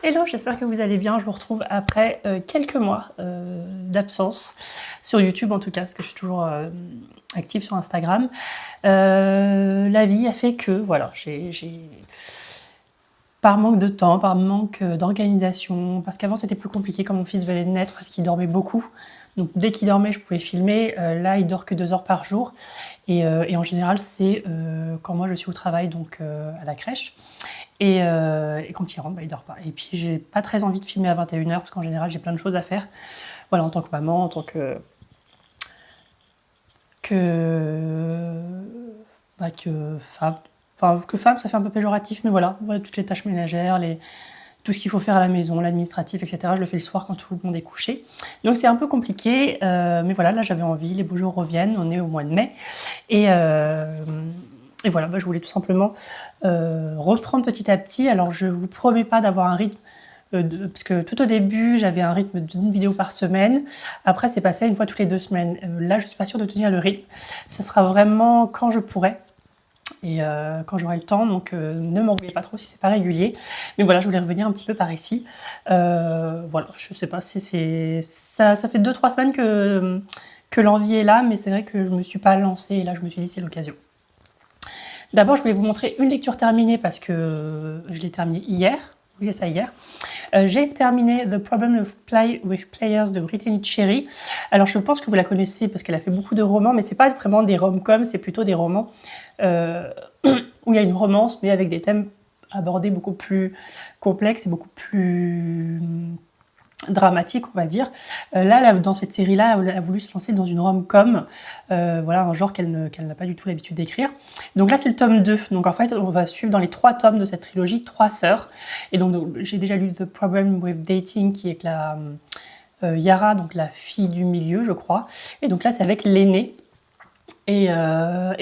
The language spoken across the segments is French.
Hello, j'espère que vous allez bien. Je vous retrouve après quelques mois d'absence, sur YouTube en tout cas, parce que je suis toujours active sur Instagram. La vie a fait que, voilà, par manque de temps, par manque d'organisation, parce qu'avant c'était plus compliqué quand mon fils venait de naître, parce qu'il dormait beaucoup. Donc dès qu'il dormait, je pouvais filmer. Là, il dort que 2 heures par jour. Et en général, c'est quand moi je suis au travail, donc à la crèche. Et quand il rentre, bah, il dort pas. Et puis j'ai pas très envie de filmer à 21 h parce qu'en général j'ai plein de choses à faire. Voilà, en tant que maman, en tant que, que femme. Enfin, que femme, ça fait un peu péjoratif, mais voilà, toutes les tâches ménagères, tout ce qu'il faut faire à la maison, l'administratif, etc. Je le fais le soir quand tout le monde est couché. Donc c'est un peu compliqué, mais voilà, là j'avais envie, les beaux jours reviennent, on est au mois de mai. Et voilà, je voulais tout simplement reprendre petit à petit. Alors je vous promets pas d'avoir un rythme, parce que tout au début j'avais un rythme d'une vidéo par semaine. Après c'est passé à une fois toutes les 2 semaines. Là je suis pas sûre de tenir le rythme. Ça sera vraiment quand je pourrai et quand j'aurai le temps, donc ne m'en voulez pas trop si c'est pas régulier. Mais voilà, je voulais revenir un petit peu par ici. Voilà, je sais pas si ça fait 2-3 semaines que l'envie est là, mais c'est vrai que je me suis pas lancée et là je me suis dit c'est l'occasion. D'abord, je voulais vous montrer une lecture terminée parce que je l'ai terminée hier. Oui, c'est ça, hier. J'ai terminé The Problem of Play with Players de Brittany Cherry. Alors, je pense que vous la connaissez parce qu'elle a fait beaucoup de romans, mais c'est pas vraiment des rom-coms, c'est plutôt des romans où il y a une romance, mais avec des thèmes abordés beaucoup plus complexes et beaucoup plus dramatique, on va dire. Là, dans cette série-là, elle a voulu se lancer dans une rom-com, voilà, un genre qu'elle n'a pas du tout l'habitude d'écrire. Donc là, c'est le tome 2. Donc en fait, on va suivre dans les 3 tomes de cette trilogie 3 sœurs. Et donc j'ai déjà lu The Problem with Dating, qui est la Yara, donc la fille du milieu, je crois. Et donc là, c'est avec l'aînée. Et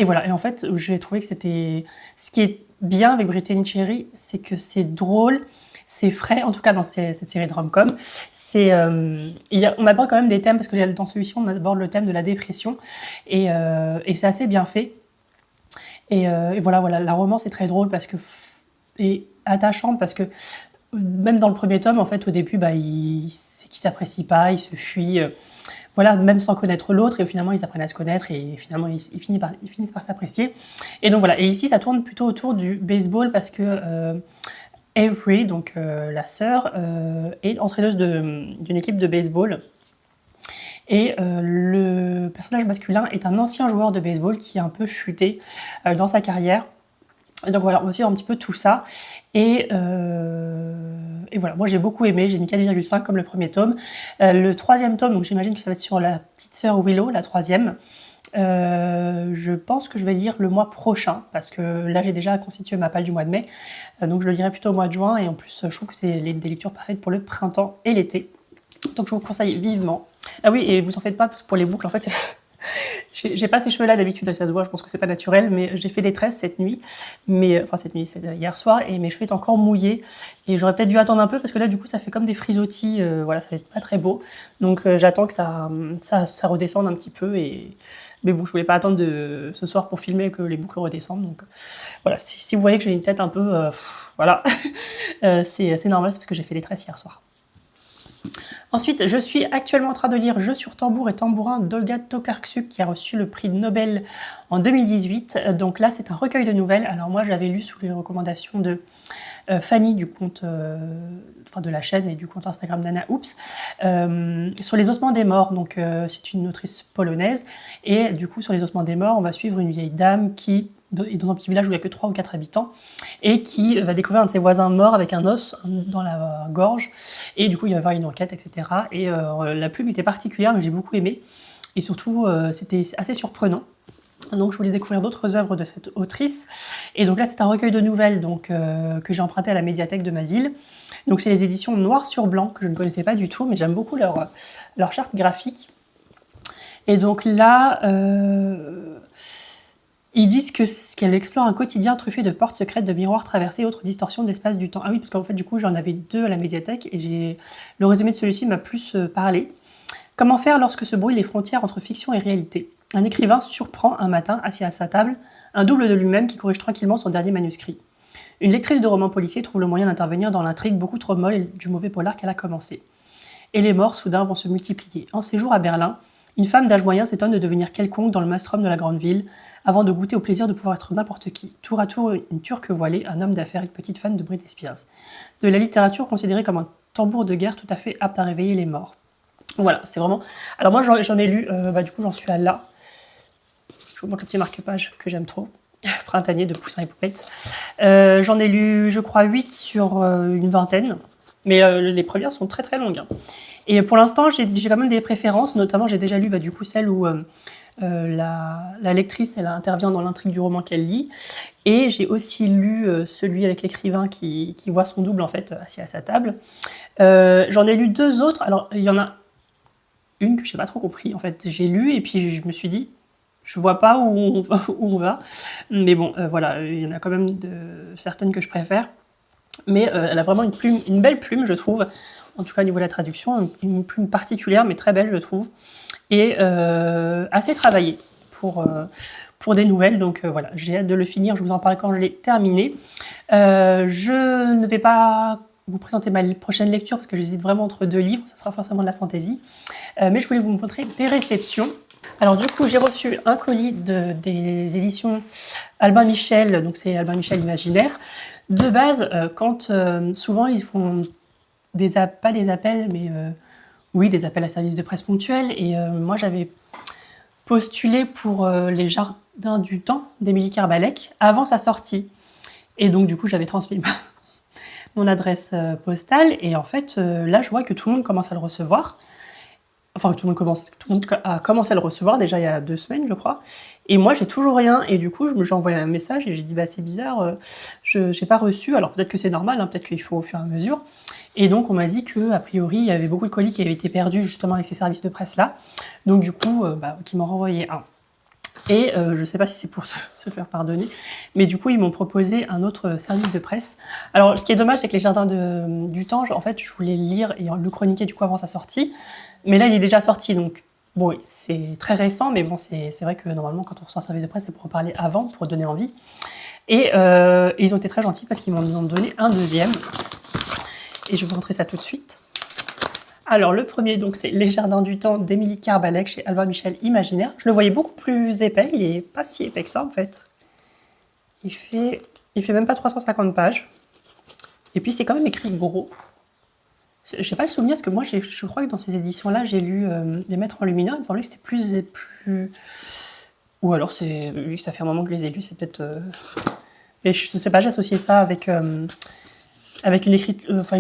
voilà. Et en fait, j'ai trouvé que c'était... Ce qui est bien avec Brittany Cherry, c'est que c'est drôle, c'est frais, en tout cas dans cette série de rom-com. On aborde quand même des thèmes, parce que dans celui-ci, on aborde le thème de la dépression. Et c'est assez bien fait. Et voilà, la romance est très drôle et attachante, parce que même dans le premier tome, en fait, au début, c'est qu'ils s'apprécient pas, ils se fuient. Voilà, même sans connaître l'autre, et finalement ils apprennent à se connaître, et finalement ils finissent par s'apprécier. Et donc voilà, et ici ça tourne plutôt autour du baseball, parce que Avery, donc la sœur, est entraîneuse d'une équipe de baseball. Et le personnage masculin est un ancien joueur de baseball qui a un peu chuté dans sa carrière. Et donc voilà, on va suivre un petit peu tout ça. Et voilà, moi j'ai beaucoup aimé, j'ai mis 4,5 comme le premier tome. Le 3e tome, donc j'imagine que ça va être sur la petite sœur Willow, la 3e. Je pense que je vais lire le mois prochain, parce que là j'ai déjà constitué ma palle du mois de mai. Donc je le lirai plutôt au mois de juin, et en plus je trouve que c'est des lectures parfaites pour le printemps et l'été. Donc je vous conseille vivement. Ah oui, et vous en faites pas, parce que pour les boucles, en fait, j'ai pas ces cheveux-là d'habitude, ça se voit, je pense que c'est pas naturel, mais j'ai fait des tresses cette nuit, c'est hier soir, et mes cheveux étaient encore mouillés, et j'aurais peut-être dû attendre un peu, parce que là, du coup, ça fait comme des frisottis, voilà, ça va être pas très beau, donc j'attends que ça redescende un petit peu, mais bon, je voulais pas attendre ce soir pour filmer que les boucles redescendent, donc voilà, si vous voyez que j'ai une tête un peu, voilà, c'est normal, c'est parce que j'ai fait des tresses hier soir. Ensuite, je suis actuellement en train de lire Jeux sur tambour et tambourin d'Olga Tokarczuk, qui a reçu le prix Nobel en 2018. Donc là, c'est un recueil de nouvelles. Alors moi, je l'avais lu sous les recommandations de Fanny, du compte, de la chaîne et du compte Instagram d'Anna Oops, sur les ossements des morts. Donc c'est une autrice polonaise. Et du coup, sur les ossements des morts, on va suivre une vieille dame qui est dans un petit village où il n'y a que 3 ou 4 habitants, et qui va découvrir un de ses voisins mort avec un os dans la gorge, et du coup il va y avoir une enquête, etc. Et la plume était particulière, mais j'ai beaucoup aimé, et surtout c'était assez surprenant. Donc je voulais découvrir d'autres œuvres de cette autrice, et donc là c'est un recueil de nouvelles que j'ai emprunté à la médiathèque de ma ville. Donc c'est les éditions Noir sur Blanc, que je ne connaissais pas du tout, mais j'aime beaucoup leur charte graphique. Et donc là... ils disent qu'elle explore un quotidien truffé de portes secrètes, de miroirs traversés et autres distorsions de l'espace du temps. Ah oui, parce qu'en fait, du coup, j'en avais 2 à la médiathèque, et le résumé de celui-ci m'a plus parlé. Comment faire lorsque se brouillent les frontières entre fiction et réalité? Un écrivain surprend un matin, assis à sa table, un double de lui-même qui corrige tranquillement son dernier manuscrit. Une lectrice de romans policiers trouve le moyen d'intervenir dans l'intrigue beaucoup trop molle du mauvais polar qu'elle a commencé. Et les morts, soudain, vont se multiplier. En séjour à Berlin, une femme d'âge moyen s'étonne de devenir quelconque dans le maelstrom de la grande ville, avant de goûter au plaisir de pouvoir être n'importe qui. Tour à tour, une turque voilée, un homme d'affaires, une petite fan de Britney Spears. De la littérature considérée comme un tambour de guerre tout à fait apte à réveiller les morts. Voilà, c'est vraiment... Alors moi, j'en ai lu, du coup, j'en suis à là. Je vous montre le petit marque-page que j'aime trop. Printanier de Poussins et Poupettes. J'en ai lu, je crois, 8 sur une vingtaine. Mais les premières sont très très longues. Hein. Et pour l'instant, j'ai quand même des préférences. Notamment, j'ai déjà lu du coup celle où la lectrice elle intervient dans l'intrigue du roman qu'elle lit. Et j'ai aussi lu celui avec l'écrivain qui voit son double en fait assis à sa table. J'en ai lu 2 autres. Alors, il y en a une que je n'ai pas trop compris. En fait, j'ai lu et puis je me suis dit, je vois pas où on va. Mais bon, voilà, il y en a quand même certaines que je préfère. Mais elle a vraiment une belle plume, je trouve. En tout cas, au niveau de la traduction, une plume particulière, mais très belle, je trouve. Et assez travaillée pour des nouvelles. Donc voilà, j'ai hâte de le finir. Je vous en parle quand je l'ai terminé. Je ne vais pas vous présenter ma prochaine lecture parce que j'hésite vraiment entre 2 livres. Ce sera forcément de la fantaisie. Mais je voulais vous montrer des réceptions. Alors du coup, j'ai reçu un colis des éditions Albin Michel. Donc c'est Albin Michel Imaginaire. De base, quand souvent ils font pas des appels, mais oui, des appels à service de presse ponctuels. Et moi, j'avais postulé pour Les Jardins du Temps d'Émilie Kerbalek avant sa sortie. Et donc, du coup, j'avais transmis mon adresse postale. Et en fait, là, je vois que tout le monde commence à le recevoir. Enfin, tout le monde a commencé à le recevoir déjà il y a 2 semaines, je crois. Et moi, j'ai toujours rien. Et du coup, j'ai envoyé un message et j'ai dit, c'est bizarre, je n'ai pas reçu. Alors peut-être que c'est normal, hein, peut-être qu'il faut au fur et à mesure. Et donc, on m'a dit qu'a priori, il y avait beaucoup de colis qui avaient été perdus justement avec ces services de presse-là. Donc du coup, qui m'ont renvoyé un. Et je ne sais pas si c'est pour se faire pardonner, mais du coup, ils m'ont proposé un autre service de presse. Alors, ce qui est dommage, c'est que Les Jardins du Temps, en fait, je voulais le lire et le chroniquer du coup avant sa sortie. Mais là, il est déjà sorti, donc bon, c'est très récent, mais bon, c'est vrai que normalement, quand on reçoit un service de presse, c'est pour en parler avant, pour donner envie. Et ils ont été très gentils parce qu'ils m'en ont donné un deuxième. Et je vais vous montrer ça tout de suite. Alors, le premier, donc, c'est Les Jardins du Temps d'Émilie Kerbalek chez Albin Michel Imaginaire. Je le voyais beaucoup plus épais, il est pas si épais que ça, en fait. Il fait même pas 350 pages. Et puis, c'est quand même écrit gros. J'ai pas le souvenir, parce que moi, je crois que dans ces éditions-là, j'ai lu Les Maîtres en Lumineux. Il me semblait que c'était plus... Ou alors, vu que ça fait un moment que je les ai lus, c'est peut-être... Mais je sais pas, j'associais ça avec une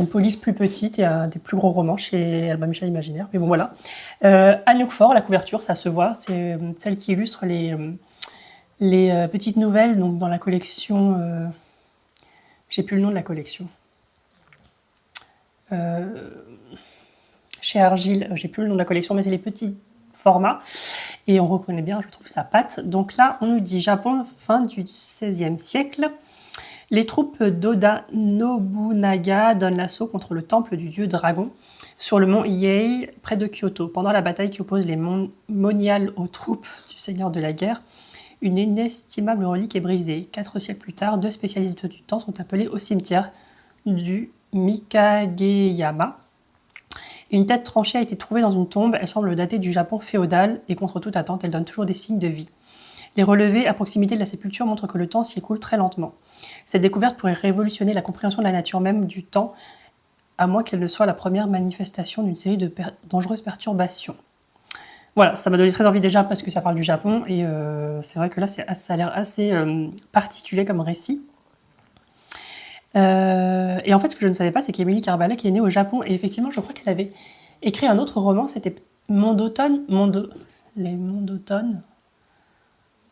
police plus petite et des plus gros romans chez Albin Michel Imaginaire. Mais bon, voilà. Anouk Faure, la couverture, ça se voit. C'est celle qui illustre les petites nouvelles donc dans la collection... j'ai plus le nom de la collection. Chez Argile, j'ai plus le nom de la collection, mais c'est les petits formats. Et on reconnaît bien, je trouve, sa patte. Donc là, on nous dit Japon, fin du XVIe siècle. Les troupes d'Oda Nobunaga donnent l'assaut contre le temple du dieu dragon sur le mont Hiei, près de Kyoto. Pendant la bataille qui oppose les moniales aux troupes du seigneur de la guerre, une inestimable relique est brisée. 4 siècles plus tard, 2 spécialistes du temps sont appelés au cimetière du Mikageyama. Une tête tranchée a été trouvée dans une tombe. Elle semble dater du Japon féodal et contre toute attente, elle donne toujours des signes de vie. Les relevés à proximité de la sépulture montrent que le temps s'y écoule très lentement. Cette découverte pourrait révolutionner la compréhension de la nature même du temps, à moins qu'elle ne soit la première manifestation d'une série de dangereuses perturbations. Voilà, ça m'a donné très envie déjà parce que ça parle du Japon et c'est vrai que là ça a l'air assez particulier comme récit. Et en fait, ce que je ne savais pas, c'est qu'Émilie Kerbalek est née au Japon et effectivement, je crois qu'elle avait écrit un autre roman, c'était Les Monts d'automne,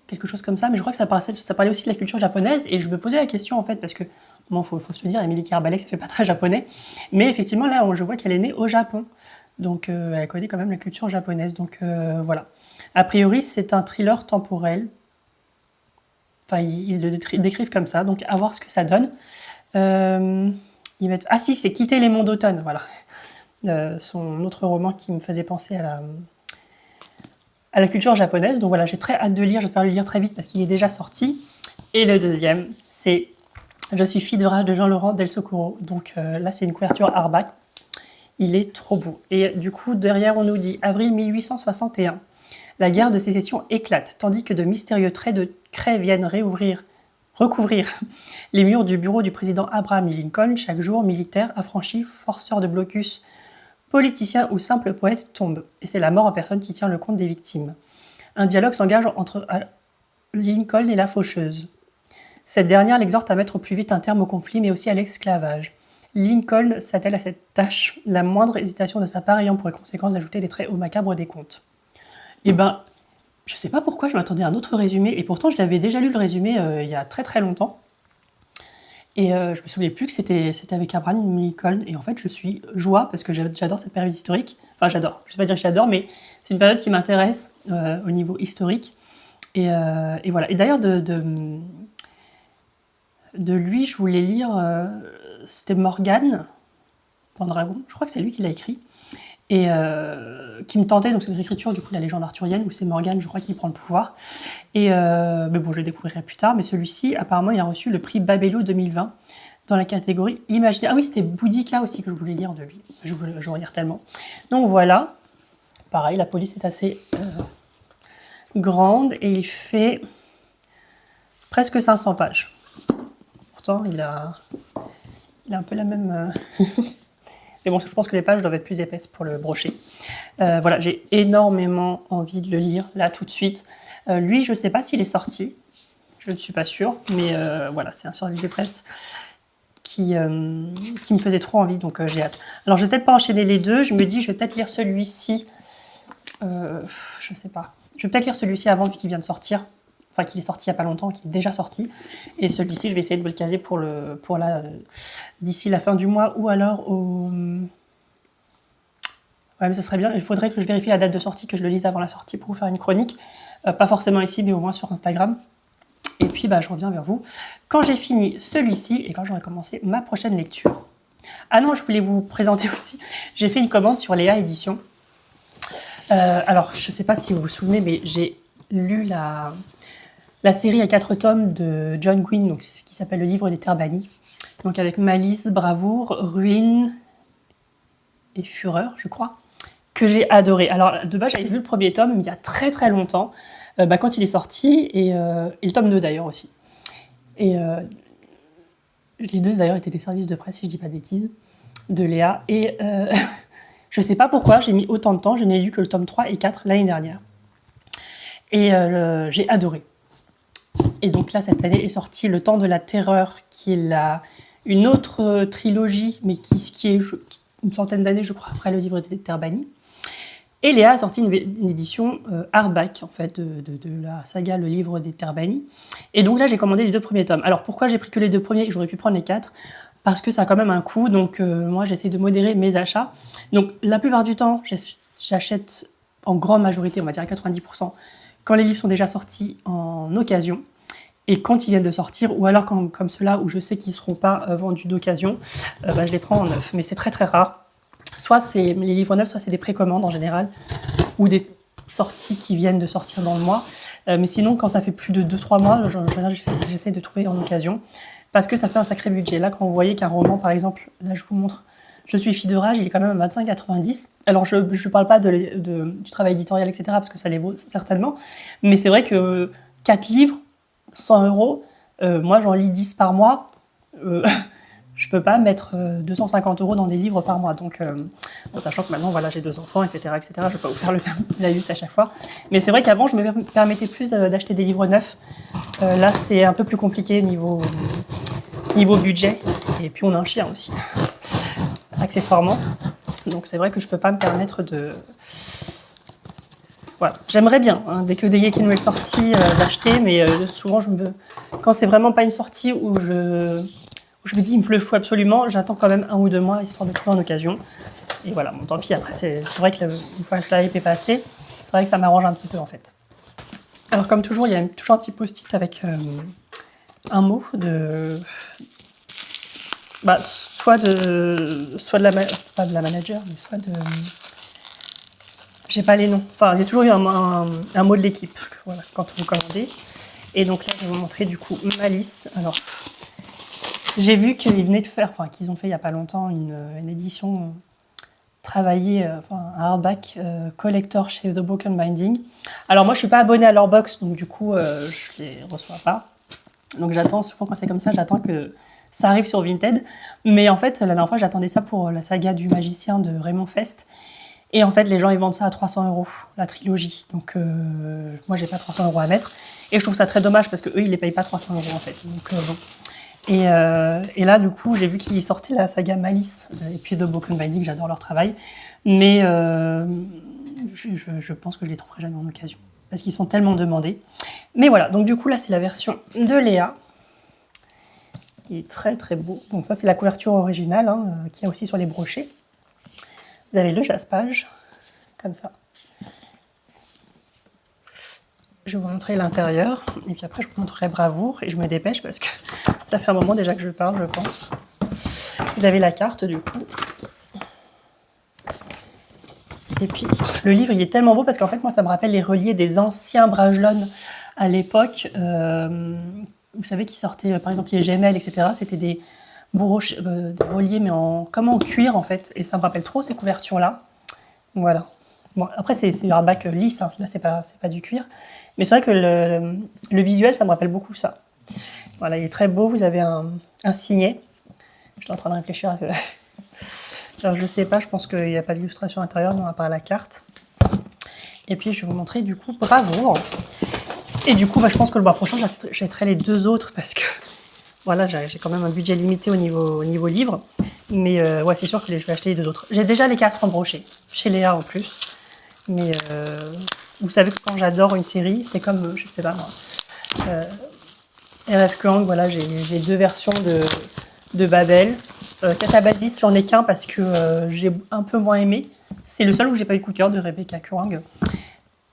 quelque chose comme ça, mais je crois que ça parlait aussi de la culture japonaise et je me posais la question en fait parce que bon, faut se le dire, Émilie Kerbalek, ça fait pas très japonais, mais effectivement là, je vois qu'elle est née au Japon, donc elle connaît quand même la culture japonaise, donc voilà. A priori, c'est un thriller temporel. Enfin, ils le décrivent comme ça, donc à voir ce que ça donne. Ah si, c'est Quitter les monts d'automne, voilà. Son autre roman qui me faisait penser à la culture japonaise. Donc voilà, j'ai très hâte de lire, j'espère le lire très vite parce qu'il est déjà sorti. Et le deuxième, c'est Je suis fille de rage de Jean-Laurent Del Socorro. Donc là, c'est une couverture hardback. Il est trop beau. Et du coup, derrière, on nous dit avril 1861. La guerre de sécession éclate, tandis que de mystérieux traits de craie viennent recouvrir les murs du bureau du président Abraham Lincoln. Chaque jour, militaires, affranchis, forceurs de blocus, politiciens ou simples poètes tombent. Et c'est la mort en personne qui tient le compte des victimes. Un dialogue s'engage entre Lincoln et la faucheuse. Cette dernière l'exhorte à mettre au plus vite un terme au conflit, mais aussi à l'esclavage. Lincoln s'attelle à cette tâche, la moindre hésitation de sa part ayant pour conséquence d'ajouter des traits au macabre des contes. Eh ben, je sais pas pourquoi je m'attendais à un autre résumé, et pourtant je l'avais déjà lu le résumé il y a très très longtemps. Et je me souvenais plus que c'était avec Abraham Lincoln, et en fait je suis joie parce que j'adore cette période historique. Enfin j'adore, je ne sais pas dire que j'adore, mais c'est une période qui m'intéresse au niveau historique. Et voilà. Et d'ailleurs de lui, je voulais lire, c'était Morgane dans Dragon, je crois que c'est lui qui l'a écrit, et qui me tentait, donc c'est une écriture du coup de la légende arthurienne, où c'est Morgane, je crois, qui prend le pouvoir. Et mais bon, je le découvrirai plus tard, mais celui-ci, apparemment, il a reçu le prix Babelio 2020 dans la catégorie imaginaire. Ah oui, c'était Boudica aussi que je voulais lire de lui, je voulais lire tellement. Donc voilà, pareil, la police est assez grande, et il fait presque 500 pages. Pourtant, il a un peu la même... Mais bon, je pense que les pages doivent être plus épaisses pour le brocher. Voilà, j'ai énormément envie de le lire, là, tout de suite. Lui, je ne sais pas s'il est sorti. Je ne suis pas sûre. Mais voilà, c'est un survie de presse qui me faisait trop envie, donc j'ai hâte. Alors, je vais peut-être pas enchaîner les deux. Je me dis, je vais peut-être lire celui-ci. Je ne sais pas. Je vais peut-être lire celui-ci avant, vu qu'il vient de sortir. Enfin, qu'il est sorti il n'y a pas longtemps, qu'il est déjà sorti. Et celui-ci, je vais essayer de me le caler pour d'ici la fin du mois, ou alors au... Ouais, mais ce serait bien. Il faudrait que je vérifie la date de sortie, que je le lise avant la sortie pour vous faire une chronique. Pas forcément ici, mais au moins sur Instagram. Et puis, je reviens vers vous quand j'ai fini celui-ci et quand j'aurai commencé ma prochaine lecture. Ah non, je voulais vous présenter aussi. J'ai fait une commande sur Léa Édition. Alors, je ne sais pas si vous vous souvenez, mais j'ai lu la série à 4 tomes de John Gwynne, donc, qui s'appelle Le Livre des Terres Bannies. Donc avec Malice, Bravoure, Ruine et Fureur, je crois, que j'ai adoré. Alors de base, j'avais lu le premier tome il y a très très longtemps, quand il est sorti, et le tome 2 d'ailleurs aussi. Et les deux d'ailleurs étaient des services de presse, si je dis pas de bêtises, de Léa. Et je sais pas pourquoi j'ai mis autant de temps, je n'ai lu que le tome 3 et 4 l'année dernière. Et j'ai adoré. Et donc là, cette année est sorti Le Temps de la Terreur, qui est une autre trilogie, mais qui est une centaine d'années, je crois, après Le Livre des Terres Bannies. Et Léa a sorti une édition hardback, en fait, de la saga Le Livre des Terres Bannies. Et donc là, j'ai commandé les 2 premiers tomes. Alors pourquoi j'ai pris que les 2 premiers? J'aurais pu prendre les 4, parce que ça a quand même un coût, donc moi, j'essaie de modérer mes achats. Donc la plupart du temps, j'achète en grande majorité, on va dire à 90%, quand les livres sont déjà sortis en occasion. Et quand ils viennent de sortir, ou alors comme ceux-là où je sais qu'ils ne seront pas vendus d'occasion, je les prends en neuf. Mais c'est très très rare. Soit c'est les livres neufs, soit c'est des précommandes en général, ou des sorties qui viennent de sortir dans le mois. Mais sinon, quand ça fait plus de 2-3 mois, j'essaie de trouver en occasion, parce que ça fait un sacré budget. Là, quand vous voyez qu'un roman, par exemple, là je vous montre Je suis fille de rage, il est quand même à 25,90. Alors je ne parle pas du travail éditorial, etc., parce que ça les vaut certainement. Mais c'est vrai que 4 livres, 100 €, moi j'en lis 10 par mois, je peux pas mettre 250 € dans des livres par mois. Donc, sachant que maintenant voilà, j'ai 2 enfants, etc., etc., je ne vais pas vous faire la liste à chaque fois. Mais c'est vrai qu'avant, je me permettais plus d'acheter des livres neufs. Là, c'est un peu plus compliqué niveau budget. Et puis on a un chien aussi, accessoirement. Donc c'est vrai que je peux pas me permettre de... Voilà, j'aimerais bien, hein, dès que Daikin est sorti, d'acheter, mais souvent, quand c'est vraiment pas une sortie où je me dis il me le faut absolument, j'attends quand même 1 ou 2 mois, histoire de trouver en occasion. Et voilà, bon, tant pis, après, c'est vrai que une fois que la hype est passée, c'est vrai que ça m'arrange un petit peu, en fait. Alors, comme toujours, il y a toujours un petit post-it avec un mot de... soit de la... pas de la manager, mais soit de... J'ai pas les noms. Enfin, il y a toujours eu un mot de l'équipe, voilà, quand vous commandez. Et donc là, je vais vous montrer du coup Malice. Alors, J'ai vu qu'ils venaient de faire, enfin qu'ils ont fait il y a pas longtemps une édition travaillée, enfin un hardback collector chez The Broken Binding. Alors moi je suis pas abonnée à leur box, donc du coup je les reçois pas. Donc j'attends, souvent quand c'est comme ça, j'attends que ça arrive sur Vinted. Mais en fait la dernière fois j'attendais ça pour la saga du magicien de Raymond Fest. Et en fait les gens ils vendent ça à 300 €, la trilogie. Donc moi j'ai pas 300 € à mettre. Et je trouve ça très dommage parce que eux ils les payent pas 300 € en fait. Donc bon. Et là, du coup, j'ai vu qu'ils sortaient la saga Malice et puis The Broken Binding, j'adore leur travail. Mais je pense que je les trouverai jamais en occasion parce qu'ils sont tellement demandés. Mais voilà, donc du coup, là, c'est la version de Léa. Il est très très beau. Donc, ça, c'est la couverture originale hein, qu'il y a aussi sur les brochets. Vous avez le jaspage, comme ça. Je vais vous montrer l'intérieur et puis après, je vous montrerai Bravoure et je me dépêche parce que ça fait un moment déjà que je parle, je pense. Vous avez la carte du coup. Et puis le livre il est tellement beau parce qu'en fait moi ça me rappelle les reliés des anciens Bragelonne à l'époque. Vous savez qui sortaient par exemple les Gemelles etc. C'était des reliés mais comme en cuir en fait. Et ça me rappelle trop ces couvertures là. Voilà. Bon, après c'est du hardback lisse, hein. Là c'est pas du cuir. Mais c'est vrai que le visuel ça me rappelle beaucoup ça. Voilà, il est très beau, vous avez un signet. Je suis en train de réfléchir à... Alors, je sais pas, je pense qu'il n'y a pas d'illustration intérieure, non, à part la carte. Et puis, je vais vous montrer, du coup, Bravoure. Et du coup, je pense que le mois prochain, j'achèterai les deux autres parce que, voilà, j'ai quand même un budget limité au niveau livre. Mais ouais, c'est sûr que je vais acheter les deux autres. J'ai déjà les 4 embrochés, chez Léa en plus. Mais vous savez que quand j'adore une série, c'est comme, je sais pas moi, R.F. Kuang, voilà, j'ai 2 versions de Babel. Catabasis, j'en ai qu'un parce que j'ai un peu moins aimé. C'est le seul où j'ai pas eu coup de cœur de Rebecca Kuang.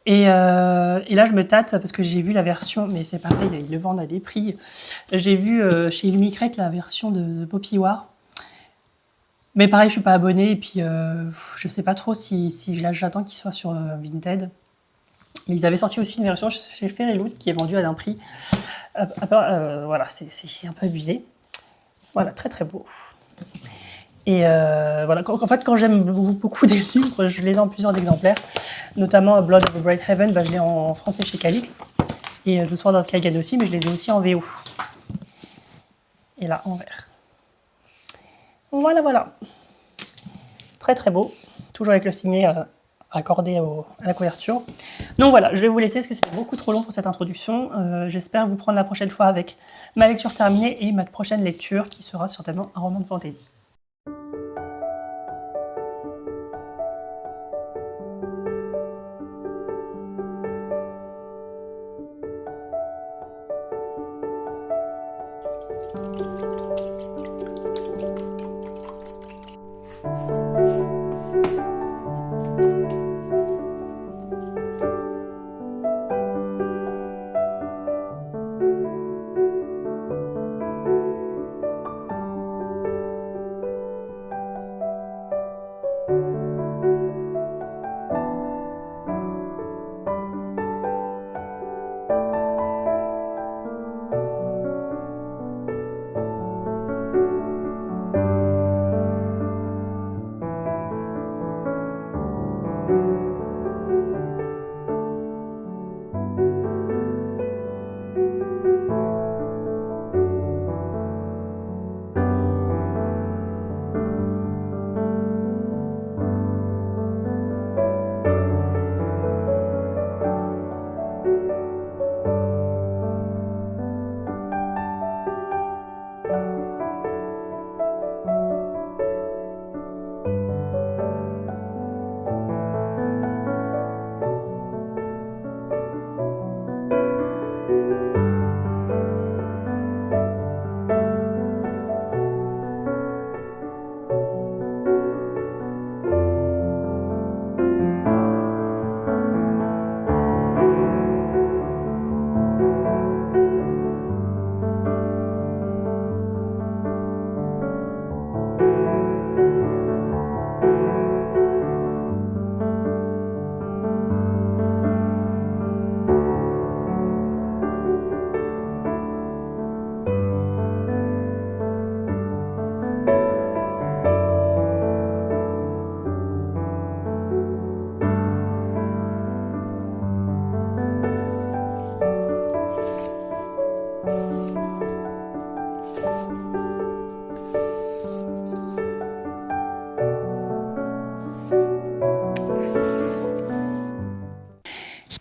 Et là, je me tâte parce que j'ai vu la version, mais c'est pareil, ils le vendent à des prix. J'ai vu chez Illumicrate la version de Poppy War. Mais pareil, je suis pas abonnée et puis je sais pas trop si j'attends qu'il soit sur Vinted. Mais ils avaient sorti aussi une version chez Fairyloot qui est vendue à un prix. Voilà, c'est un peu abusé. Voilà, très très beau. Et voilà, en fait, quand j'aime beaucoup des livres, je les ai en plusieurs exemplaires, notamment Blood of a Bright Heaven, je l'ai en français chez Calix, et The Sword of Kagan aussi, mais je les ai aussi en VO. Et là, en vert. Voilà, voilà. Très très beau, toujours avec le signet accordé à la couverture. Donc voilà, je vais vous laisser parce que c'est beaucoup trop long pour cette introduction. J'espère vous prendre la prochaine fois avec ma lecture terminée et ma prochaine lecture qui sera certainement un roman de fantasy.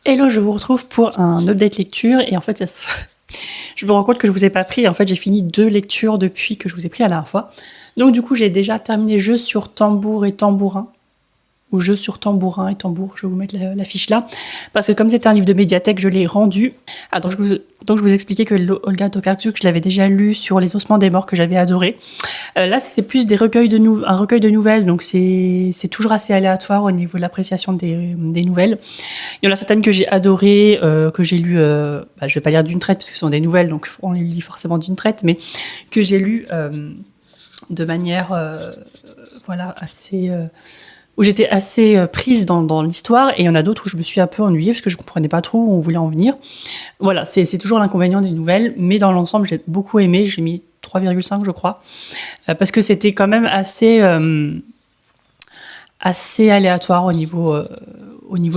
Hello, je vous retrouve pour un update lecture et en fait, je me rends compte que je vous ai pas pris. En fait, j'ai fini 2 lectures depuis que je vous ai pris la dernière fois. Donc du coup, j'ai déjà terminé Jeux sur tambour et tambourin. Ou Jeux sur tambourin et tambour, je vais vous mettre la fiche là. Parce que comme c'était un livre de médiathèque, je l'ai rendu. Ah, donc je vous expliquais que Olga Tokarczuk, je l'avais déjà lu sur Les ossements des morts que j'avais adoré. Là, c'est plus un recueil de nouvelles, donc c'est toujours assez aléatoire au niveau de l'appréciation des nouvelles. Il y en a certaines que j'ai adorées, que j'ai lues, je vais pas lire d'une traite parce que ce sont des nouvelles, donc on les lit forcément d'une traite, mais que j'ai lues de manière, voilà, assez, où j'étais assez prise dans l'histoire, et il y en a d'autres où je me suis un peu ennuyée parce que je comprenais pas trop où on voulait en venir. Voilà, c'est toujours l'inconvénient des nouvelles, mais dans l'ensemble, j'ai beaucoup aimé. J'ai mis 3,5, je crois, parce que c'était quand même assez aléatoire au niveau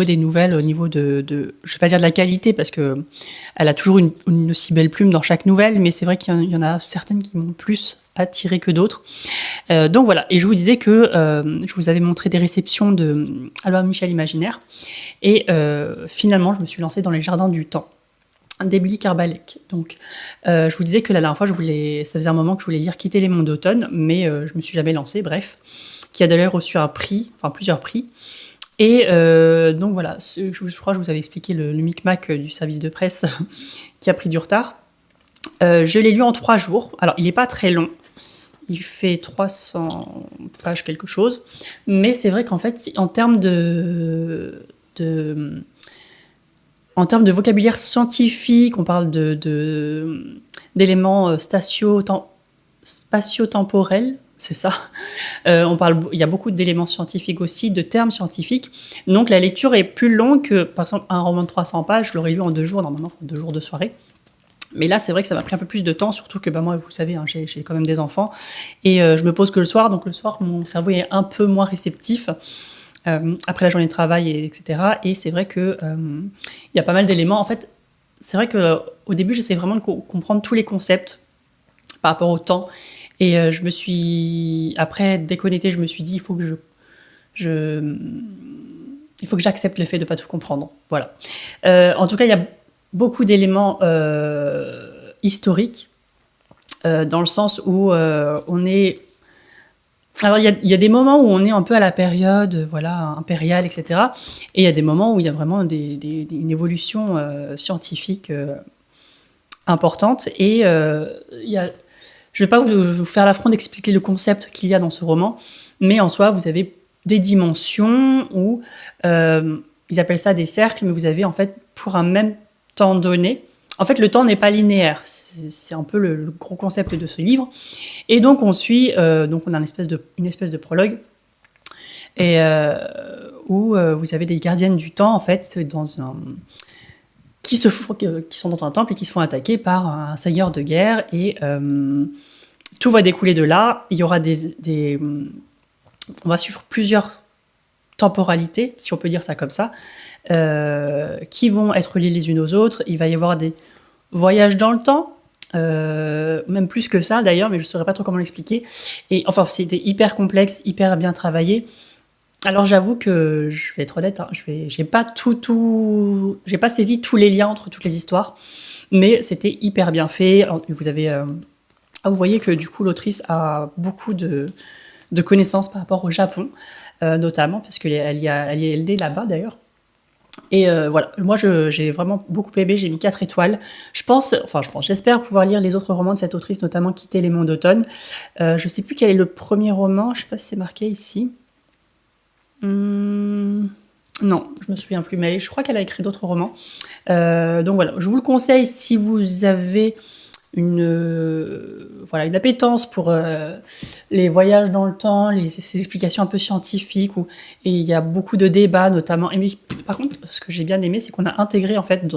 des nouvelles, au niveau je vais pas dire de la qualité parce que elle a toujours une aussi belle plume dans chaque nouvelle, mais c'est vrai qu'il y en a certaines qui m'ont plus attiré que d'autres. Donc voilà, et je vous disais que je vous avais montré des réceptions de Albin Michel Imaginaire, et finalement je me suis lancée dans les Jardins du Temps d'Émilie Carbalec. Donc, je vous disais que la dernière fois, ça faisait un moment que je voulais lire Quitter les monts d'automne, mais je me suis jamais lancée, bref, qui a d'ailleurs reçu un prix, enfin plusieurs prix. Et donc voilà, je crois que je vous avais expliqué le micmac du service de presse qui a pris du retard. Je l'ai lu en 3 jours. Alors, il n'est pas très long. Il fait 300 pages quelque chose. Mais c'est vrai qu'en fait, en termes de vocabulaire scientifique, on parle d'éléments spatio-temporels, c'est ça. Il y a beaucoup d'éléments scientifiques aussi, de termes scientifiques. Donc la lecture est plus longue que, par exemple, un roman de 300 pages, je l'aurais lu en 2 jours, normalement, 2 jours de soirée. Mais là, c'est vrai que ça m'a pris un peu plus de temps, surtout que moi, vous savez, hein, j'ai quand même des enfants. Et je me pose que le soir, donc le soir, mon cerveau est un peu moins réceptif. Après la journée de travail, etc. Et c'est vrai que il y a pas mal d'éléments. En fait, c'est vrai qu'au début, j'essayais vraiment de comprendre tous les concepts par rapport au temps. Et je me suis, après déconnectée, je me suis dit, il faut que j'accepte le fait de ne pas tout comprendre. Voilà. En tout cas, il y a beaucoup d'éléments historiques, dans le sens où on est... Alors, il y a des moments où on est un peu à la période voilà, impériale, etc. Et il y a des moments où il y a vraiment une évolution scientifique importante. Et je ne vais pas vous faire l'affront d'expliquer le concept qu'il y a dans ce roman, mais en soi, vous avez des dimensions où ils appellent ça des cercles, mais vous avez en fait, pour un même temps donné, en fait, le temps n'est pas linéaire. C'est un peu le gros concept de ce livre. Et donc, on suit, donc on a une espèce de prologue, et où vous avez des gardiennes du temps, en fait, qui sont dans un temple et qui se font attaquer par un seigneur de guerre, et tout va découler de là. Il y aura on va suivre plusieurs temporalités, si on peut dire ça comme ça, qui vont être liées les unes aux autres. Il va y avoir des voyages dans le temps, même plus que ça d'ailleurs, mais je ne saurais pas trop comment l'expliquer. Et enfin, c'était hyper complexe, hyper bien travaillé. Alors j'avoue que, je vais être honnête, hein, j'ai pas saisi tous les liens entre toutes les histoires, mais c'était hyper bien fait. Vous voyez que du coup l'autrice a beaucoup de connaissances par rapport au Japon, notamment, parce qu'elle est née là-bas d'ailleurs. Et voilà, moi j'ai vraiment beaucoup aimé, j'ai mis 4 étoiles. J'espère pouvoir lire les autres romans de cette autrice, notamment Quitter les monts d'automne. Je sais plus quel est le premier roman, je sais pas si c'est marqué ici. Non, je me souviens plus, mais je crois qu'elle a écrit d'autres romans. Donc voilà, je vous le conseille si vous avez une appétence pour les voyages dans le temps, ces explications un peu scientifiques, et il y a beaucoup de débats, notamment. Par contre, ce que j'ai bien aimé, c'est qu'on a intégré en fait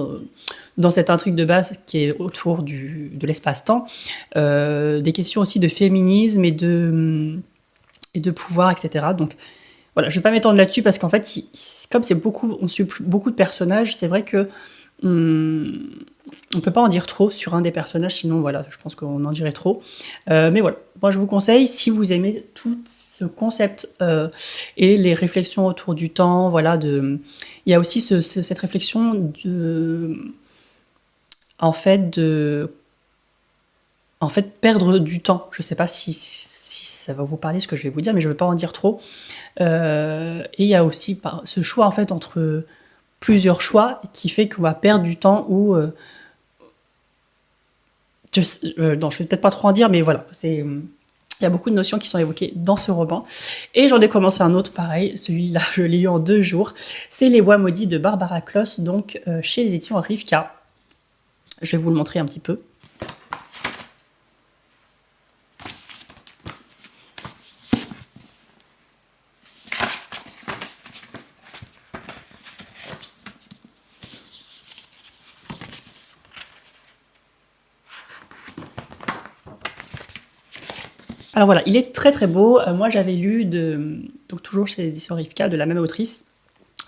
dans cette intrigue de base qui est autour de l'espace-temps, des questions aussi de féminisme et de pouvoir, etc. Donc voilà, je vais pas m'étendre là-dessus parce qu'en fait, comme on suit beaucoup de personnages, c'est vrai que on peut pas en dire trop sur un des personnages, sinon voilà, je pense qu'on en dirait trop. Mais voilà, moi je vous conseille, si vous aimez tout ce concept et les réflexions autour du temps, voilà, il y a aussi cette réflexion en fait, perdre du temps. Je sais pas si ça va vous parler ce que je vais vous dire, mais je ne veux pas en dire trop. Et il y a aussi ce choix en fait entre plusieurs choix qui fait qu'on va perdre du temps ou non, je vais peut-être pas trop en dire, mais voilà, il y a beaucoup de notions qui sont évoquées dans ce roman. Et j'en ai commencé un autre pareil, celui-là je l'ai lu en 2 jours. C'est Les Bois maudits de Barbara Kloss, donc chez les éditions Rivka. Je vais vous le montrer un petit peu. Alors voilà, il est très très beau. Moi j'avais lu, donc toujours chez l'édition Rivka, de la même autrice,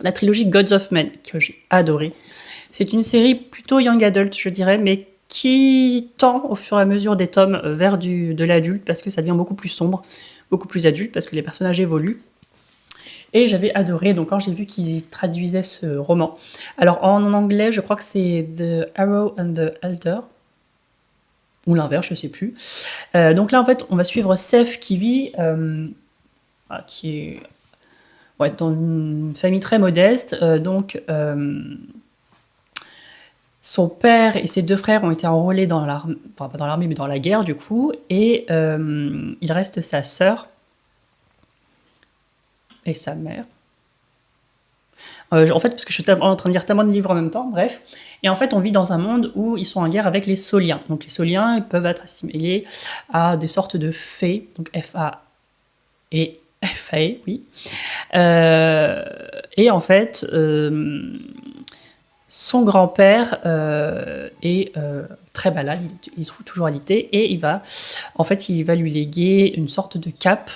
la trilogie Gods of Men, que j'ai adoré. C'est une série plutôt young adult, je dirais, mais qui tend au fur et à mesure des tomes vers de l'adulte, parce que ça devient beaucoup plus sombre, beaucoup plus adulte, parce que les personnages évoluent. Et j'avais adoré, donc quand j'ai vu qu'ils traduisaient ce roman. Alors en anglais, je crois que c'est The Arrow and the Elder, ou l'inverse, je sais plus. Donc là, en fait, on va suivre Seth qui vit, qui est dans une famille très modeste. Son père et ses 2 frères ont été enrôlés dans l'armée, enfin pas dans l'armée, mais dans la guerre du coup. Et il reste sa sœur et sa mère. En fait, parce que je suis en train de lire tellement de livres en même temps, bref. Et en fait, on vit dans un monde où ils sont en guerre avec les Soliens. Donc les Soliens, ils peuvent être assimilés à des sortes de fées, donc F-A et F-A, oui. Et en fait, son grand-père est très malade, il trouve toujours alité, et il va lui léguer une sorte de cape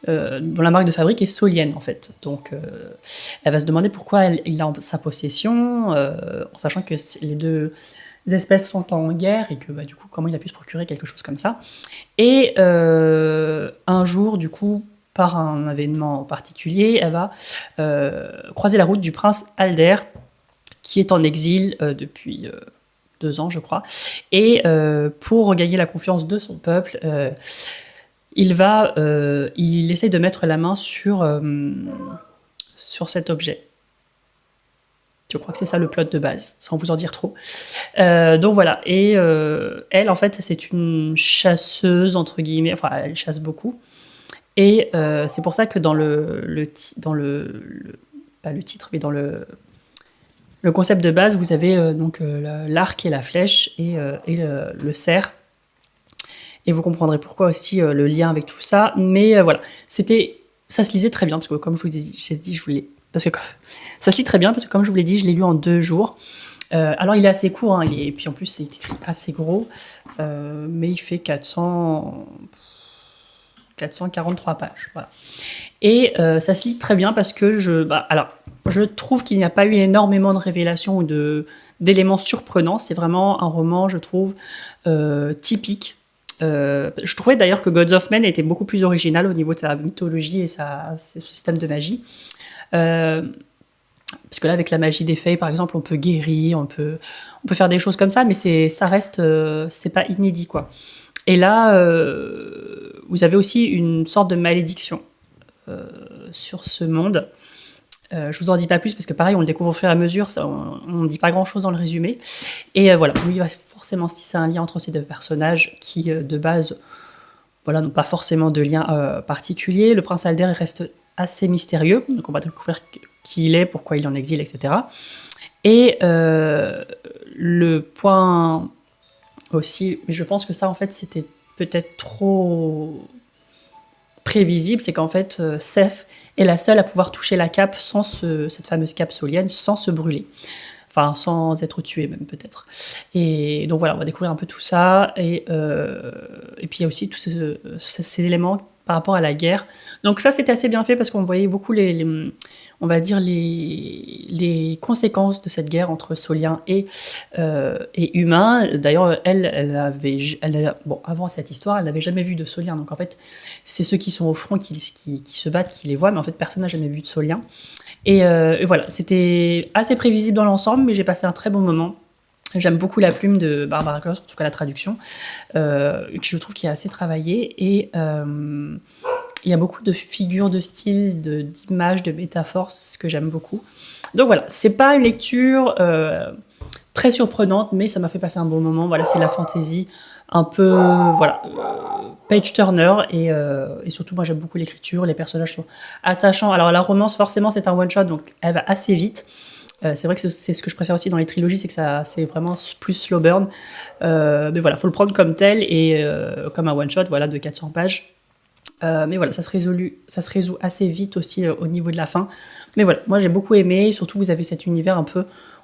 dont la marque de fabrique est Solienne en fait. Donc elle va se demander pourquoi il a en sa possession, en sachant que les 2 espèces sont en guerre et que du coup comment il a pu se procurer quelque chose comme ça. Et un jour du coup, par un événement particulier, elle va croiser la route du prince Alder, qui est en exil depuis 2 ans je crois, et pour regagner la confiance de son peuple, il essaie de mettre la main sur cet objet. Je crois que c'est ça le plot de base, sans vous en dire trop. Donc voilà, et elle, en fait, c'est une chasseuse, entre guillemets, enfin, elle chasse beaucoup. Et c'est pour ça que dans pas le titre, mais dans le concept de base, vous avez donc l'arc et la flèche et le cerf. Et vous comprendrez pourquoi aussi le lien avec tout ça. Mais voilà, ça se lisait très bien, parce que comme je vous ai dit, ça se lit très bien, parce que comme je vous l'ai dit, je l'ai lu en 2 jours. Alors il est assez court, hein, et puis en plus c'est écrit assez gros, mais il fait 443 pages. Voilà. Et ça se lit très bien parce que je trouve qu'il n'y a pas eu énormément de révélations ou d'éléments surprenants. C'est vraiment un roman, je trouve, typique. Je trouvais d'ailleurs que Gods of Men était beaucoup plus original au niveau de sa mythologie et son système de magie. Parce que là, avec la magie des fées, par exemple, on peut guérir, on peut faire des choses comme ça, mais ça reste, c'est pas inédit, quoi. Et là, vous avez aussi une sorte de malédiction sur ce monde. Je vous en dis pas plus parce que pareil, on le découvre au fur et à mesure, on ne dit pas grand-chose dans le résumé. Et voilà, il va forcément se tisser un lien entre ces 2 personnages qui, de base, voilà, n'ont pas forcément de lien particulier. Le prince Alder reste assez mystérieux, donc on va découvrir qui il est, pourquoi il est en exil, etc. Et le point aussi, mais je pense que ça, en fait, c'était peut-être trop prévisible, c'est qu'en fait, Seth est la seule à pouvoir toucher la cape cette fameuse cape solienne, sans se brûler. Enfin, sans être tuée même, peut-être. Et donc voilà, on va découvrir un peu tout ça. Et puis il y a aussi tous ces éléments par rapport à la guerre. Donc ça, c'était assez bien fait parce qu'on voyait beaucoup on va dire les conséquences de cette guerre entre Soliens et humains. D'ailleurs, bon, avant cette histoire, elle n'avait jamais vu de Soliens. Donc en fait, c'est ceux qui sont au front qui se battent, qui les voient, mais en fait, personne n'a jamais vu de Soliens. Et voilà, c'était assez prévisible dans l'ensemble, mais j'ai passé un très bon moment. J'aime beaucoup la plume de Barbara Klaus, en tout cas la traduction, que je trouve qui est assez travaillée. Et il y a beaucoup de figures de style, d'images, de métaphores, ce que j'aime beaucoup. Donc voilà, c'est pas une lecture très surprenante, mais ça m'a fait passer un bon moment. Voilà, c'est la fantaisie, un peu, voilà, page turner, et surtout moi j'aime beaucoup l'écriture, les personnages sont attachants. Alors la romance, forcément, c'est un one shot, donc elle va assez vite. C'est vrai que c'est ce que je préfère aussi dans les trilogies, c'est que c'est vraiment plus slow burn. Mais voilà, faut le prendre comme tel et comme un one shot, voilà, de 400 pages. Mais voilà, ça se résout assez vite aussi au niveau de la fin. Mais voilà, moi j'ai beaucoup aimé. Surtout, vous avez cet univers un peu.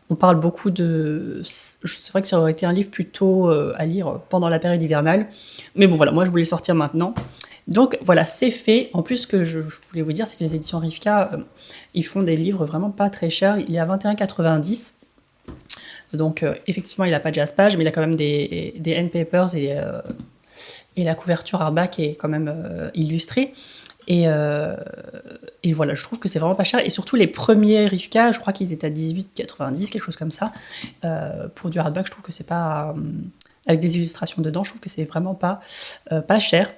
On parle beaucoup de. C'est vrai que ça aurait été un livre plutôt à lire pendant la période hivernale. Mais bon, voilà, moi je voulais sortir maintenant. Donc voilà, c'est fait. En plus, ce que je voulais vous dire, c'est que les éditions Rivka, ils font des livres vraiment pas très chers. Il est à 21,90 €. Donc effectivement, il n'a pas de jazz-page, mais il a quand même des end papers et la couverture hardback est quand même illustrée. Et voilà, je trouve que c'est vraiment pas cher. Et surtout, les premiers Rivka, je crois qu'ils étaient à 18,90 €, quelque chose comme ça. Pour du hardback, je trouve que c'est pas... avec des illustrations dedans, je trouve que c'est vraiment pas cher.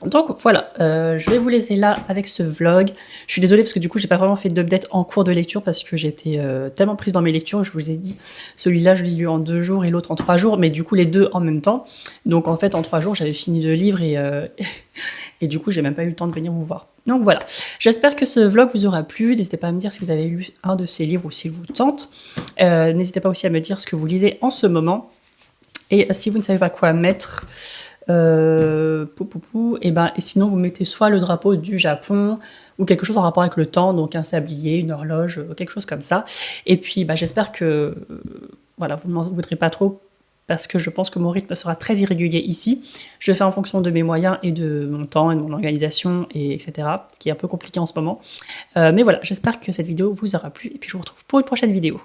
Donc voilà, je vais vous laisser là avec ce vlog. Je suis désolée parce que du coup j'ai pas vraiment fait d'update en cours de lecture parce que j'étais tellement prise dans mes lectures. Je vous ai dit, celui-là je l'ai lu en 2 jours et l'autre en 3 jours, mais du coup les deux en même temps. Donc en fait en 3 jours j'avais fini le livre et du coup j'ai même pas eu le temps de venir vous voir. Donc voilà, j'espère que ce vlog vous aura plu. N'hésitez pas à me dire si vous avez lu un de ces livres ou s'il vous tente. N'hésitez pas aussi à me dire ce que vous lisez en ce moment. Et si vous ne savez pas quoi mettre... et sinon vous mettez soit le drapeau du Japon ou quelque chose en rapport avec le temps, donc un sablier, une horloge, quelque chose comme ça. Et puis j'espère que voilà, vous ne m'en voudrez pas trop parce que je pense que mon rythme sera très irrégulier ici. Je fais en fonction de mes moyens et de mon temps et de mon organisation, etc. Ce qui est un peu compliqué en ce moment. Mais voilà, j'espère que cette vidéo vous aura plu et puis je vous retrouve pour une prochaine vidéo.